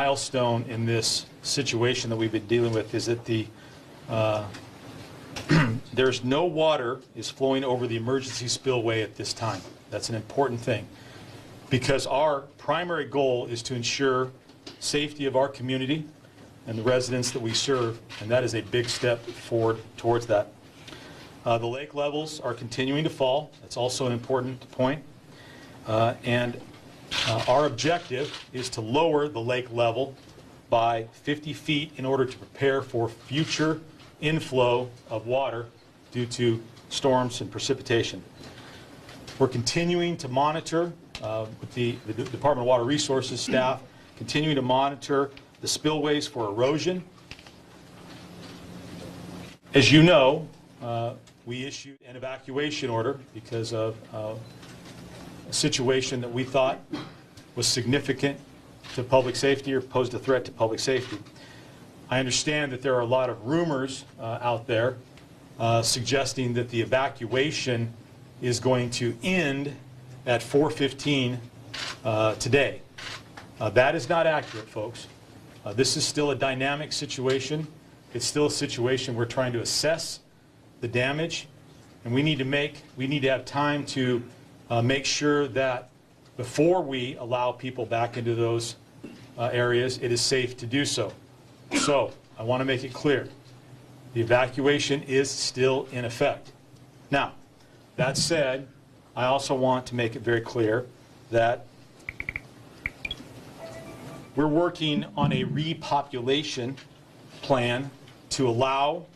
milestone in this situation that we've been dealing with is that there's no water is flowing over the emergency spillway at this time. That's an important thing, because our primary goal is to ensure safety of our community and the residents that we serve, and that is a big step forward towards that. The lake levels are continuing to fall. That's also an important point. Our objective is to lower the lake level by 50 feet in order to prepare for future inflow of water due to storms and precipitation. We're continuing to monitor with the Department of Water Resources staff, continuing to monitor the spillways for erosion. As you know, we issued an evacuation order because of a situation that we thought was significant to public safety or posed a threat to public safety. I understand that there are a lot of rumors out there suggesting that the evacuation is going to end at 4:15 today. That is not accurate, folks. This is still a dynamic situation. It's still a situation we're trying to assess the damage, and we need to have time to make sure that before we allow people back into those areas, it is safe to do so. So I want to make it clear, the evacuation is still in effect. Now, that said, I also want to make it very clear that we're working on a repopulation plan to allow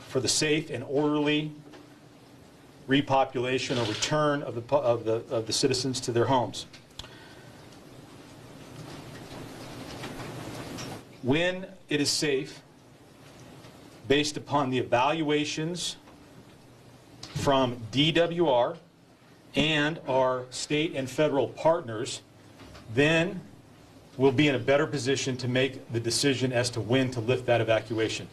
for the safe and orderly repopulation or return of the citizens to their homes. When it is safe, based upon the evaluations from DWR and our state and federal partners, then we'll be in a better position to make the decision as to when to lift that evacuation.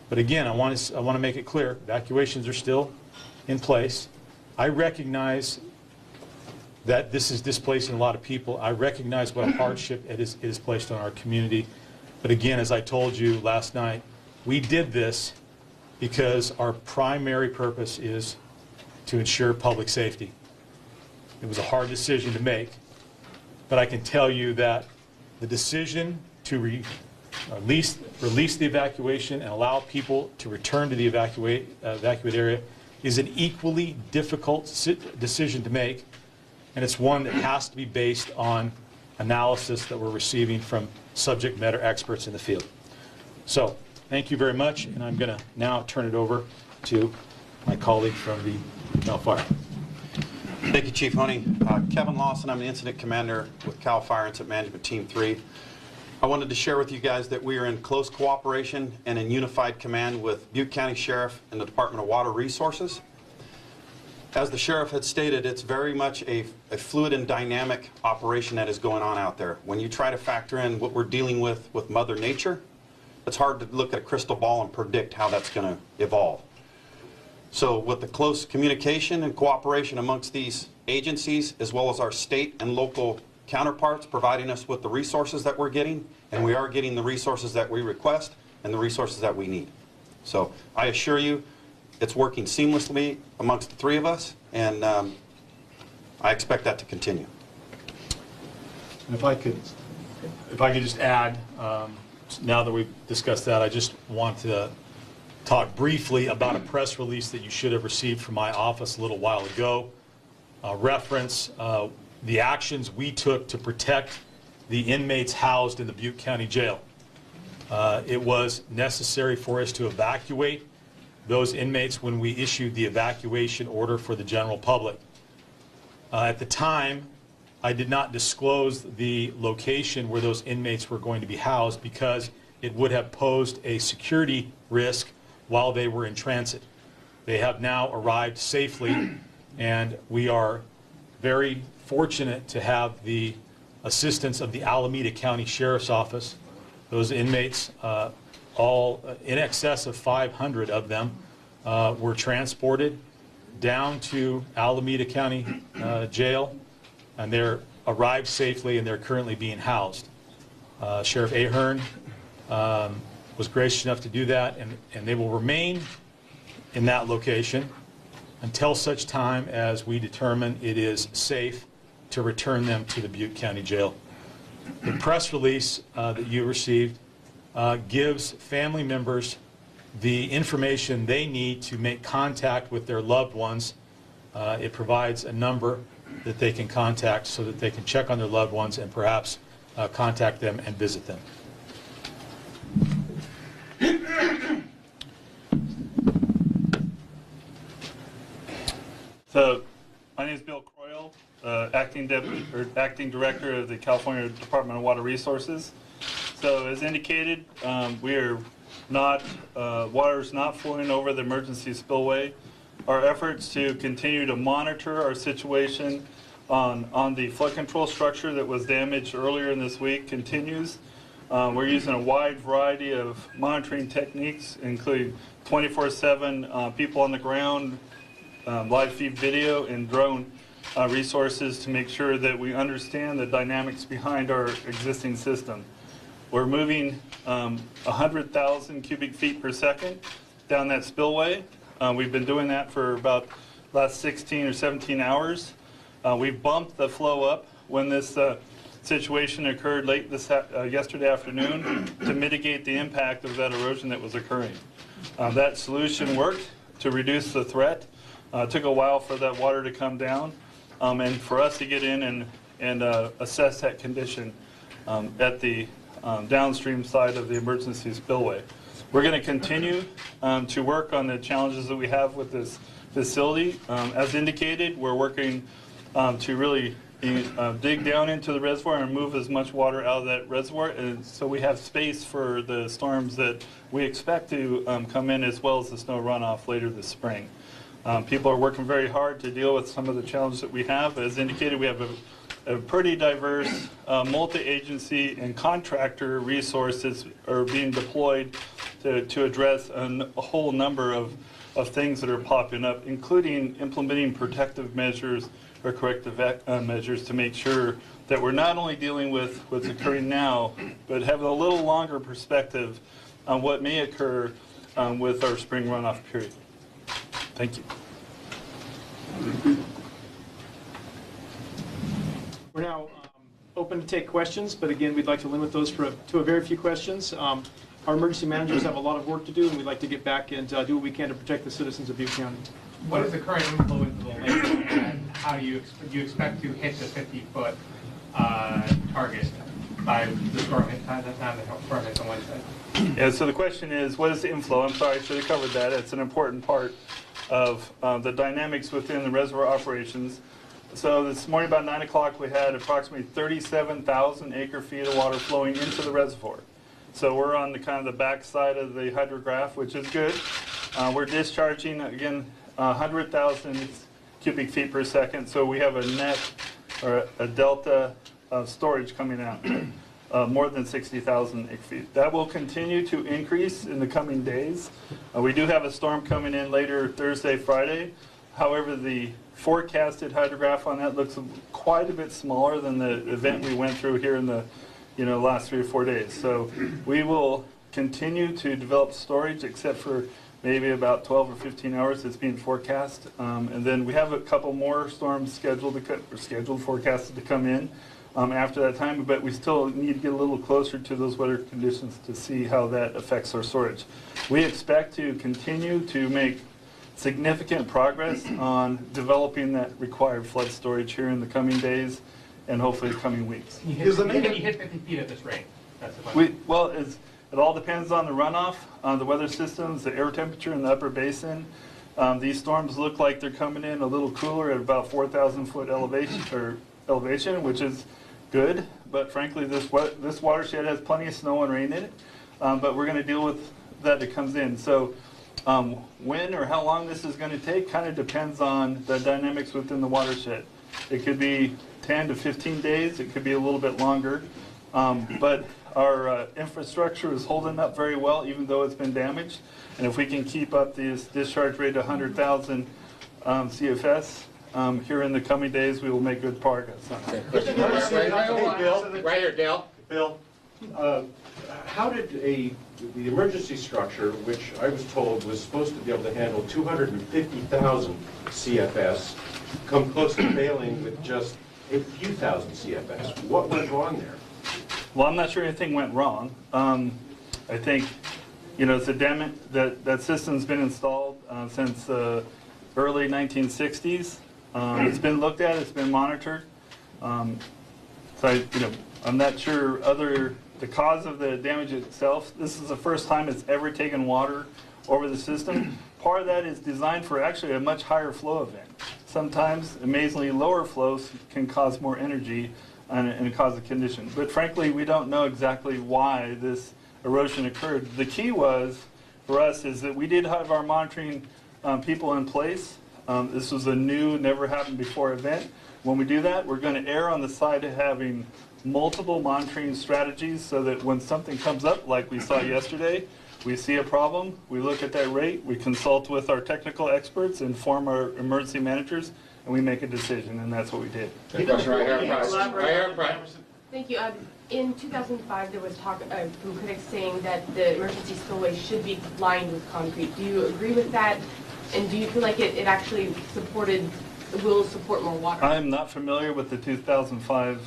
But again, I want to make it clear, evacuations are still in place. I recognize that this is displacing a lot of people. I recognize what a hardship it is placed on our community. But again, as I told you last night, we did this because our primary purpose is to ensure public safety. It was a hard decision to make, but I can tell you that the decision to release the evacuation and allow people to return to the evacuate area is an equally difficult decision to make, and it's one that has to be based on analysis that we're receiving from subject matter experts in the field. So, thank you very much, and I'm going to now turn it over to my colleague from the Cal Fire. Thank you, Chief Honey. Kevin Lawson, I'm the Incident Commander with Cal Fire Incident Management Team 3. I wanted to share with you guys that we are in close cooperation and in unified command with Butte County Sheriff and the Department of Water Resources. As the Sheriff had stated, it's very much a fluid and dynamic operation that is going on out there. When you try to factor in what we're dealing with Mother Nature, it's hard to look at a crystal ball and predict how that's going to evolve. So with the close communication and cooperation amongst these agencies, as well as our state and local counterparts providing us with the resources that we're getting, and we are getting the resources that we request and the resources that we need. So I assure you, it's working seamlessly amongst the three of us, and I expect that to continue. And if I could just add, now that we've discussed that, I just want to talk briefly about a press release that you should have received from my office a little while ago. Reference the actions we took to protect the inmates housed in the Butte County Jail. It was necessary for us to evacuate those inmates when we issued the evacuation order for the general public. At the time, I did not disclose the location where those inmates were going to be housed because it would have posed a security risk while they were in transit. They have now arrived safely, and we are very fortunate to have the assistance of the Alameda County Sheriff's Office. Those inmates, all in excess of 500 of them, were transported down to Alameda County Jail, and they're arrived safely and they're currently being housed. Sheriff Ahern was gracious enough to do that, and they will remain in that location until such time as we determine it is safe to return them to the Butte County Jail. The press release that you received gives family members the information they need to make contact with their loved ones. It provides a number that they can contact so that they can check on their loved ones and perhaps contact them and visit them. So, my name is Bill Croyle, acting director of the California Department of Water Resources. So, as indicated, we are not water is not flowing over the emergency spillway. Our efforts to continue to monitor our situation on the flood control structure that was damaged earlier in this week continues. We're using a wide variety of monitoring techniques, including 24/7 people on the ground, live feed video, and drone resources to make sure that we understand the dynamics behind our existing system. We're moving 100,000 cubic feet per second down that spillway. We've been doing that for about last 16 or 17 hours. We bumped the flow up when this situation occurred late yesterday afternoon to mitigate the impact of that erosion that was occurring. That solution worked to reduce the threat. It took a while for that water to come down and for us to get in and assess that condition at the downstream side of the emergency spillway. We're going to continue to work on the challenges that we have with this facility. As indicated, we're working to really dig down into the reservoir and move as much water out of that reservoir, and so we have space for the storms that we expect to come in, as well as the snow runoff later this spring. People are working very hard to deal with some of the challenges that we have. As indicated, we have a pretty diverse multi-agency and contractor resources are being deployed to address a whole number of things that are popping up, including implementing protective measures or corrective measures to make sure that we're not only dealing with what's occurring now, but have a little longer perspective on what may occur with our spring runoff period. Thank you. We're now open to take questions, but again, we'd like to limit those to a very few questions. Our emergency managers have a lot of work to do, and we'd like to get back and do what we can to protect the citizens of Butte County. What is the current inflow into the lake, and how do you expect to hit the 50-foot target by the storm hit time? That time the storm hits on Wednesday. Yeah. So the question is, what is the inflow? I'm sorry, I should have covered that. It's an important part of the dynamics within the reservoir operations. So this morning about 9 o'clock, we had approximately 37,000 acre-feet of water flowing into the reservoir. So we're on the kind of the back side of the hydrograph, which is good. We're discharging, again, 100,000 cubic feet per second. So we have a net or a delta storage coming out, more than 60,000 acre feet. That will continue to increase in the coming days. We do have a storm coming in later Thursday, Friday. However, the forecasted hydrograph on that looks quite a bit smaller than the event we went through here in the last 3 or 4 days. So we will continue to develop storage, except for maybe about 12 or 15 hours that's being forecast. And then we have a couple more storms forecasted to come in after that time, but we still need to get a little closer to those weather conditions to see how that affects our storage. We expect to continue to make significant progress on developing that required flood storage here in the coming days and hopefully the coming weeks. Can you hit 50 feet at this rate? That's the question. It all depends on the runoff, on the weather systems, the air temperature in the upper basin. These storms look like they're coming in a little cooler at about 4,000 foot elevation, which is good. But frankly, this watershed has plenty of snow and rain in it. But we're going to deal with that that comes in. So when or how long this is going to take kind of depends on the dynamics within the watershed. It could be 10 to 15 days. It could be a little bit longer. But our infrastructure is holding up very well, even though it's been damaged. And if we can keep up this discharge rate of 100,000 CFS here in the coming days, we will make good progress on it. Right here, Dale. Bill, How did the emergency structure, which I was told was supposed to be able to handle 250,000 CFS, come close to failing with just a few thousand CFS? What went wrong there? Well, I'm not sure anything went wrong. I think, you know, it's that system's been installed since early 1960s. It's been looked at, it's been monitored. I'm not sure the cause of the damage itself. This is the first time it's ever taken water over the system. Part of that is designed for actually a much higher flow event. Sometimes, amazingly, lower flows can cause more energy and cause a condition. But frankly, we don't know exactly why this erosion occurred. The key was, for us, is that we did have our monitoring people in place. This was a new, never happened before event. When we do that, we're going to err on the side of having multiple monitoring strategies so that when something comes up, like we saw yesterday, we see a problem, we look at that rate, we consult with our technical experts, inform our emergency managers, and we make a decision, and that's what we did. Question right here, Price. Thank you. In 2005, there was talk from critics saying that the emergency spillway should be lined with concrete. Do you agree with that? And do you feel like it actually will support more water? I'm not familiar with the 2005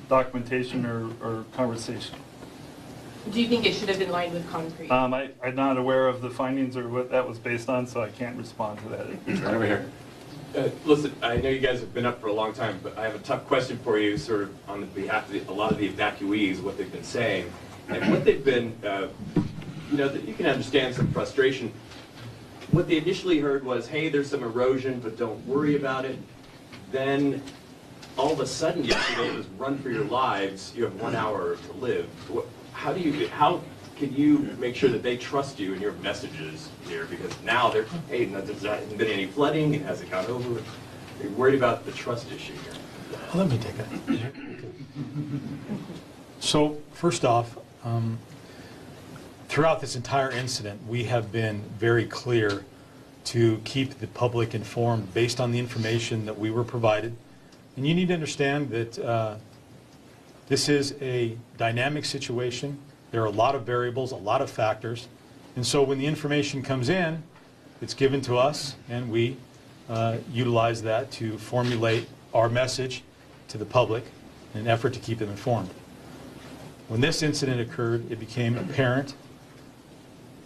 documentation or conversation. Do you think it should have been lined with concrete? I'm not aware of the findings or what that was based on, so I can't respond to that. Right over here. Listen, I know you guys have been up for a long time, but I have a tough question for you, sort of on behalf of a lot of the evacuees, what they've been saying. And what they've been, you can understand some frustration. What they initially heard was, hey, there's some erosion, but don't worry about it. Then, all of a sudden yesterday, it was run for your lives, you have 1 hour to live. How can you make sure that they trust you in your messages here? Because now they're, hey, there hasn't been any flooding, it hasn't gone over. They're worried about the trust issue here. Let me take that. So, first off, throughout this entire incident, we have been very clear to keep the public informed based on the information that we were provided. And you need to understand that this is a dynamic situation. There are a lot of variables, a lot of factors. And so when the information comes in, it's given to us, and we utilize that to formulate our message to the public in an effort to keep them informed. When this incident occurred, it became apparent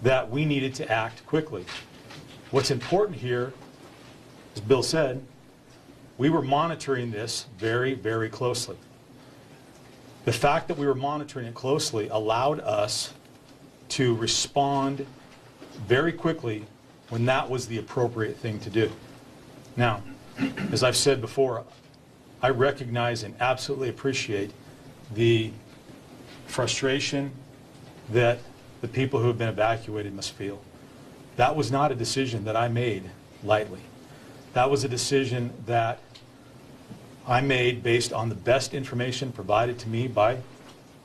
that we needed to act quickly. What's important here, as Bill said, we were monitoring this very, very closely. The fact that we were monitoring it closely allowed us to respond very quickly when that was the appropriate thing to do. Now, as I've said before, I recognize and absolutely appreciate the frustration that the people who have been evacuated must feel. That was not a decision that I made lightly. That was a decision that I made based on the best information provided to me by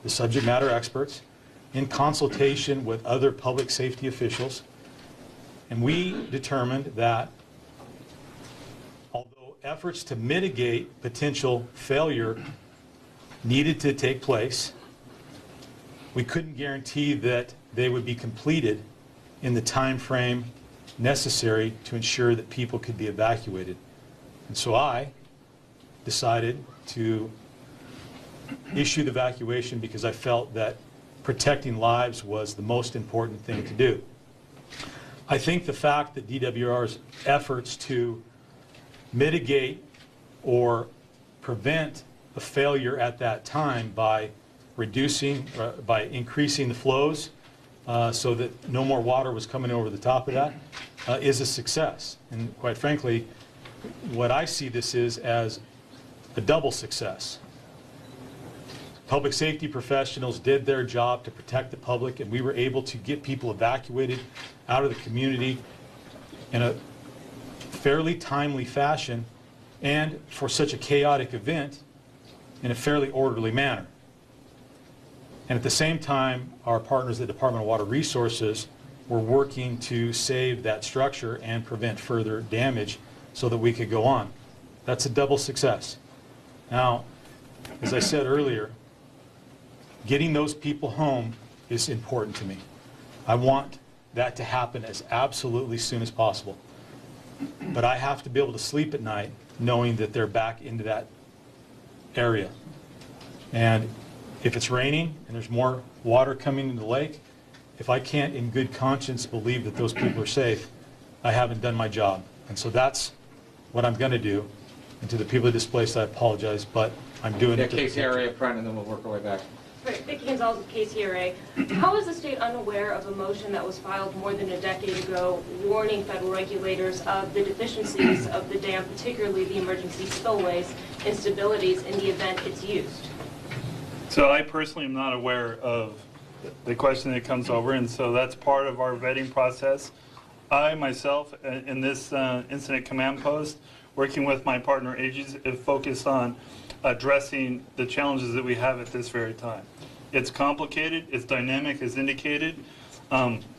the subject matter experts in consultation with other public safety officials. And we determined that although efforts to mitigate potential failure needed to take place, we couldn't guarantee that they would be completed in the time frame necessary to ensure that people could be evacuated. And so I decided to issue the evacuation because I felt that protecting lives was the most important thing to do. I think the fact that DWR's efforts to mitigate or prevent a failure at that time by increasing the flows so that no more water was coming over the top of that is a success. And quite frankly, what I see this is as a double success. Public safety professionals did their job to protect the public, and we were able to get people evacuated out of the community in a fairly timely fashion, and for such a chaotic event, in a fairly orderly manner. And at the same time, our partners at the Department of Water Resources were working to save that structure and prevent further damage so that we could go on. That's a double success. Now, as I said earlier, getting those people home is important to me. I want that to happen as absolutely soon as possible. But I have to be able to sleep at night knowing that they're back into that area. And if it's raining and there's more water coming into the lake, if I can't in good conscience believe that those people are safe, I haven't done my job. And so that's what I'm going to do. And to the people displaced, I apologize, but I'm doing it. KCRA up front, and then we'll work our way back. Right, Vicki Gonzalez with KCRA. How is the state unaware of a motion that was filed more than a decade ago warning federal regulators of the deficiencies of the dam, particularly the emergency spillways, instabilities in the event it's used? So I personally am not aware of the question that comes over, and so that's part of our vetting process. I myself, in this incident command post, working with my partner agencies, is focused on addressing the challenges that we have at this very time. It's complicated, it's dynamic as indicated.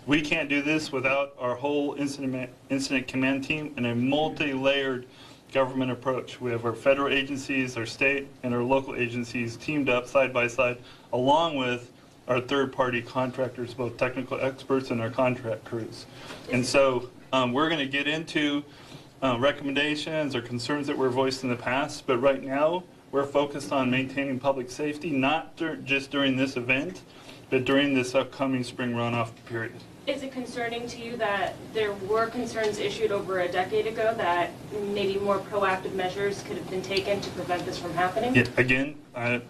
We can't do this without our whole incident command team and a multi-layered government approach. We have our federal agencies, our state, and our local agencies teamed up side by side, along with our third-party contractors, both technical experts and our contract crews. And so we're going to get into recommendations or concerns that were voiced in the past, but right now we're focused on maintaining public safety, not just during this event, but during this upcoming spring runoff period. Is it concerning to you that there were concerns issued over a decade ago that maybe more proactive measures could have been taken to prevent this from happening? Yeah, again, I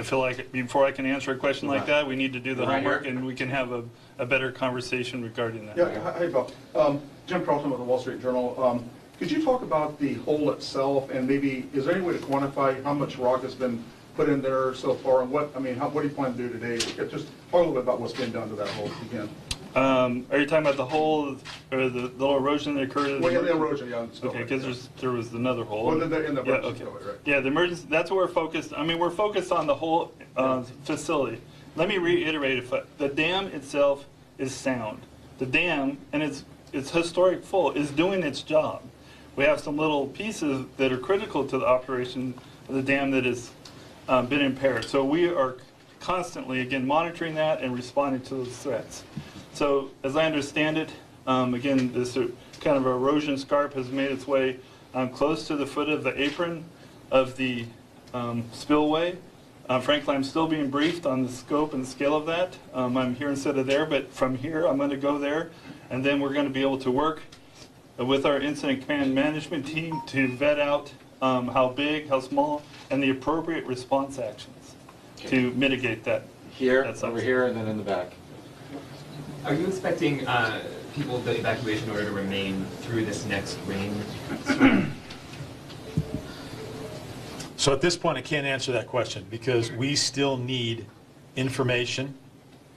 feel like before I can answer a question like that, we need to do the homework and we can have a better conversation regarding that. Yeah, hi Bob. Jim Carlton with the Wall Street Journal. Could you talk about the hole itself, and maybe is there any way to quantify how much rock has been put in there so far, and what do you plan to do today? Just talk a little bit about what's being done to that hole if you can. Are you talking about the hole or the little erosion that occurred? Well, yeah, the erosion, yeah. Okay, because there was another hole. Well, in the emergency spillway, right? Yeah, the emergency. That's what we're focused. We're focused on the whole facility. Let me reiterate: the dam itself is sound. The dam and its historic full is doing its job. We have some little pieces that are critical to the operation of the dam that has been impaired. So we are constantly, again, monitoring that and responding to those threats. So as I understand it, again, this kind of erosion scarp has made its way close to the foot of the apron of the spillway. Frankly, I'm still being briefed on the scope and scale of that. I'm here instead of there, but from here I'm going to go there, and then we're going to be able to work with our incident command management team to vet out how big, how small, and the appropriate response actions to mitigate that. Here, over here, and then in the back. Are you expecting people, the evacuation order to remain through this next rain storm? So at this point, I can't answer that question because we still need information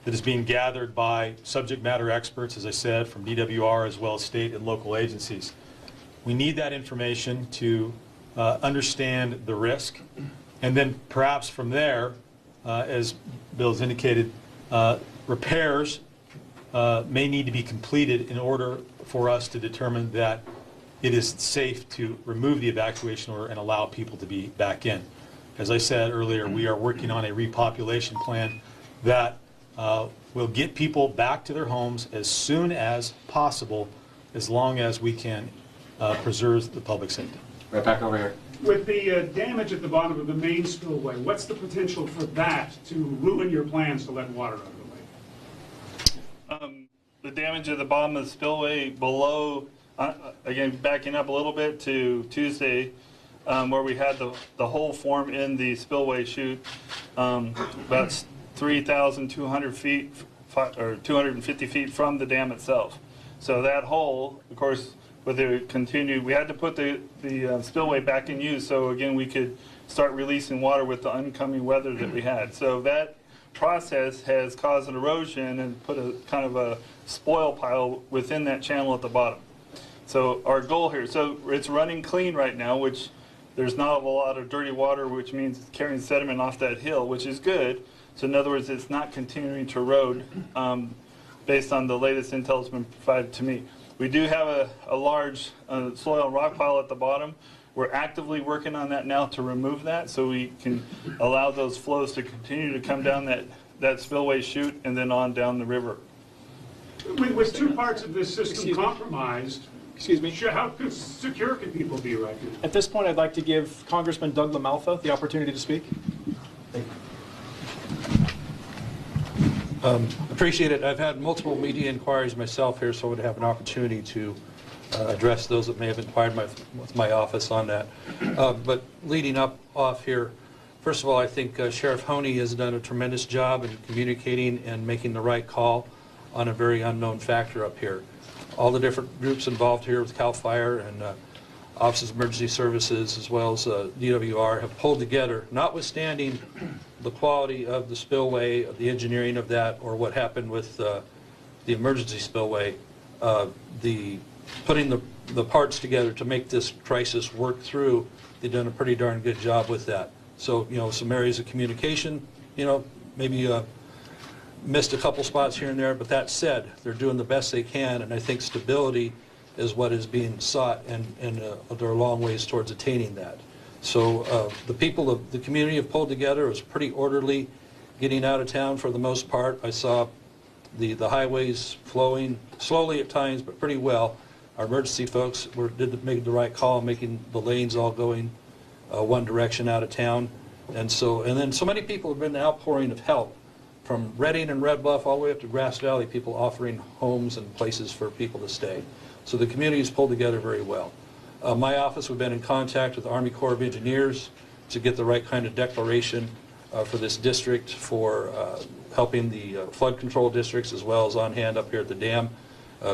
that is being gathered by subject matter experts, as I said, from DWR as well as state and local agencies. We need that information to understand the risk, and then perhaps from there, as Bill's indicated, repairs may need to be completed in order for us to determine that it is safe to remove the evacuation order and allow people to be back in. As I said earlier, we are working on a repopulation plan that will get people back to their homes as soon as possible, as long as we can preserve the public safety. Right back over here. With the damage at the bottom of the main spillway, what's the potential for that to ruin your plans to let water out of the lake? The damage at the bottom of the spillway below, again, backing up a little bit to Tuesday, where we had the hole form in the spillway chute, about 3,200 feet or 250 feet from the dam itself. So that hole, of course, with the continued, we had to put the spillway back in use so again we could start releasing water with the oncoming weather that we had. So that process has caused an erosion and put a kind of a spoil pile within that channel at the bottom. So our goal here, so it's running clean right now, which there's not a lot of dirty water, which means it's carrying sediment off that hill, which is good. So in other words, it's not continuing to erode based on the latest intel that's been provided to me. We do have a large soil and rock pile at the bottom We're actively working on that now to remove that so we can allow those flows to continue to come down that spillway chute and then on down the river. With two parts of this system compromised, Excuse me. how secure can people be right now? At this point, I'd like to give Congressman Doug LaMalfa the opportunity to speak. Appreciate it. I've had multiple media inquiries myself here, so I would have an opportunity to address those that may have inquired with my office on that. But leading up off here, first of all, I think Sheriff Honey has done a tremendous job in communicating and making the right call on a very unknown factor up here. All the different groups involved here with CAL FIRE and Office of Emergency Services as well as DWR have pulled together, notwithstanding the quality of the spillway, the engineering of that, or what happened with the emergency spillway, putting the parts together to make this crisis work through. They've done a pretty darn good job with that. So, some areas of communication, maybe missed a couple spots here and there, but that said, they're doing the best they can, and I think stability is what is being sought, and there are long ways towards attaining that. So the people of the community have pulled together. It was pretty orderly getting out of town for the most part. I saw the highways flowing slowly at times, but pretty well. Our emergency folks did make the right call, making the lanes all going one direction out of town. And then so many people have been an outpouring of help from Reading and Red Bluff all the way up to Grass Valley, people offering homes and places for people to stay. So the community has pulled together very well. My office, we've been in contact with the Army Corps of Engineers to get the right kind of declaration for this district for helping the flood control districts as well as on hand up here at the dam.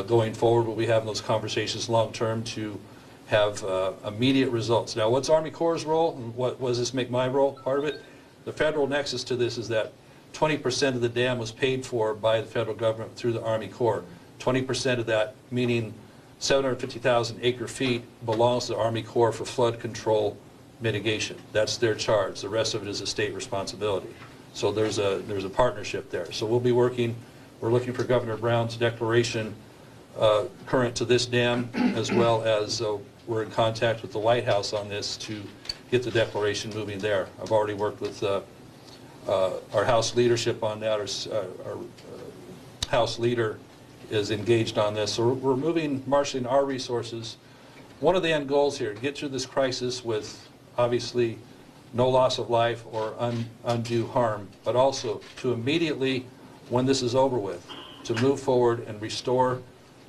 Going forward, we'll be having those conversations long term to have immediate results. Now, what's Army Corps' role, and what does this make my role? Part of it, the federal nexus to this is that 20% of the dam was paid for by the federal government through the Army Corps. 20% of that, meaning 750,000 acre feet, belongs to the Army Corps for flood control mitigation. That's their charge. The rest of it is a state responsibility. So there's a partnership there. So we'll be working. We're looking for Governor Brown's declaration current to this dam, as well as we're in contact with the White House on this to get the declaration moving there. I've already worked with our House leadership on that. Our House leader is engaged on this. So we're marshaling our resources. One of the end goals here, get through this crisis with obviously no loss of life or undue harm, but also to immediately, when this is over with, to move forward and restore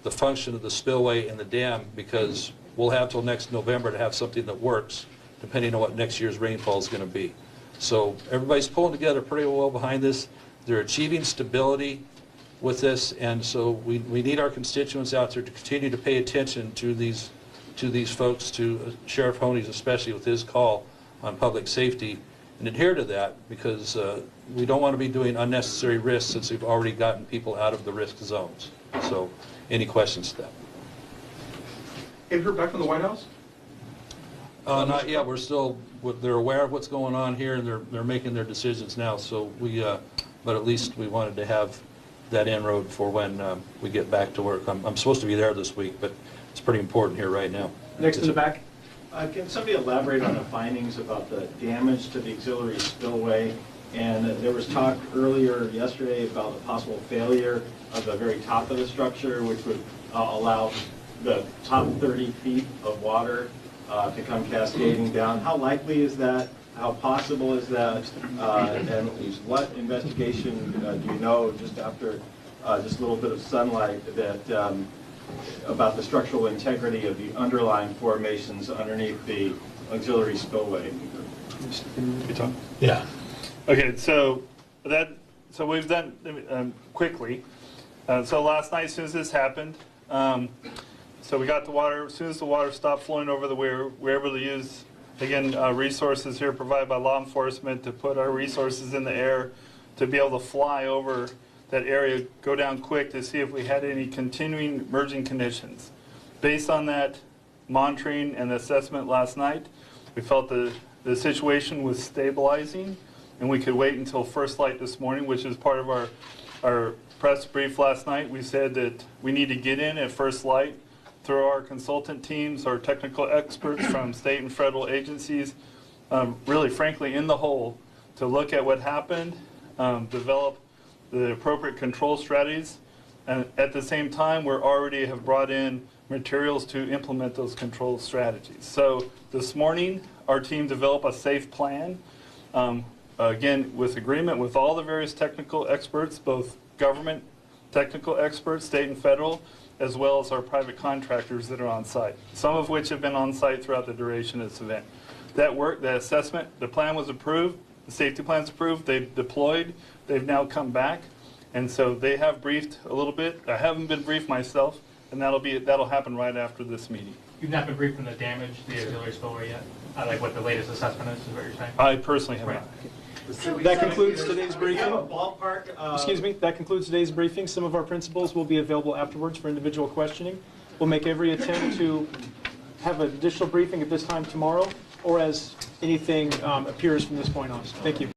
the function of the spillway and the dam, because we'll have till next November to have something that works, depending on what next year's rainfall is going to be. So everybody's pulling together pretty well behind this. They're achieving stability with this, and so we need our constituents out there to continue to pay attention to these folks, to Sheriff Honey's especially with his call on public safety, and adhere to that, because we don't want to be doing unnecessary risks since we've already gotten people out of the risk zones. So any questions to that? Have you heard back from the White House? Not yet. They're aware of what's going on here, and they're making their decisions now. So but at least we wanted to have that inroad for when we get back to work. I'm supposed to be there this week, but it's pretty important here right now. Next in the back. Can somebody elaborate on the findings about the damage to the auxiliary spillway? And there was talk earlier yesterday about the possible failure of the very top of the structure, which would allow the top 30 feet of water to come cascading down. How likely is that? How possible is that? And what investigation do you know, just after just a little bit of sunlight, that about the structural integrity of the underlying formations underneath the auxiliary spillway? Yeah. Okay, so we've done quickly. So last night, as soon as this happened, so we got the water. As soon as the water stopped flowing over we're able to use, again, resources here provided by law enforcement to put our resources in the air to be able to fly over that area, go down quick to see if we had any continuing emerging conditions. Based on that monitoring and assessment last night, we felt the situation was stabilizing, and we could wait until first light this morning, which is part of our press brief last night. We said that we need to get in at first light through our consultant teams, our technical experts from state and federal agencies, really frankly in the hole to look at what happened, develop the appropriate control strategies, and at the same time we already have brought in materials to implement those control strategies. So this morning our team developed a safe plan, again with agreement with all the various technical experts, both government technical experts, state and federal, as well as our private contractors that are on site, some of which have been on site throughout the duration of this event. That work, the assessment, the plan was approved, the safety plan's approved, they've deployed, they've now come back, and so they have briefed a little bit. I haven't been briefed myself, and that'll happen right after this meeting. You've not been briefed on the damage to the auxiliary spillway yet? Like what the latest assessment is what you're saying? I personally have not. That concludes today's Do you have a briefing. ballpark? Excuse me, that concludes today's briefing. Some of our principals will be available afterwards for individual questioning. We'll make every attempt to have an additional briefing at this time tomorrow, or as anything appears from this point on. Thank you.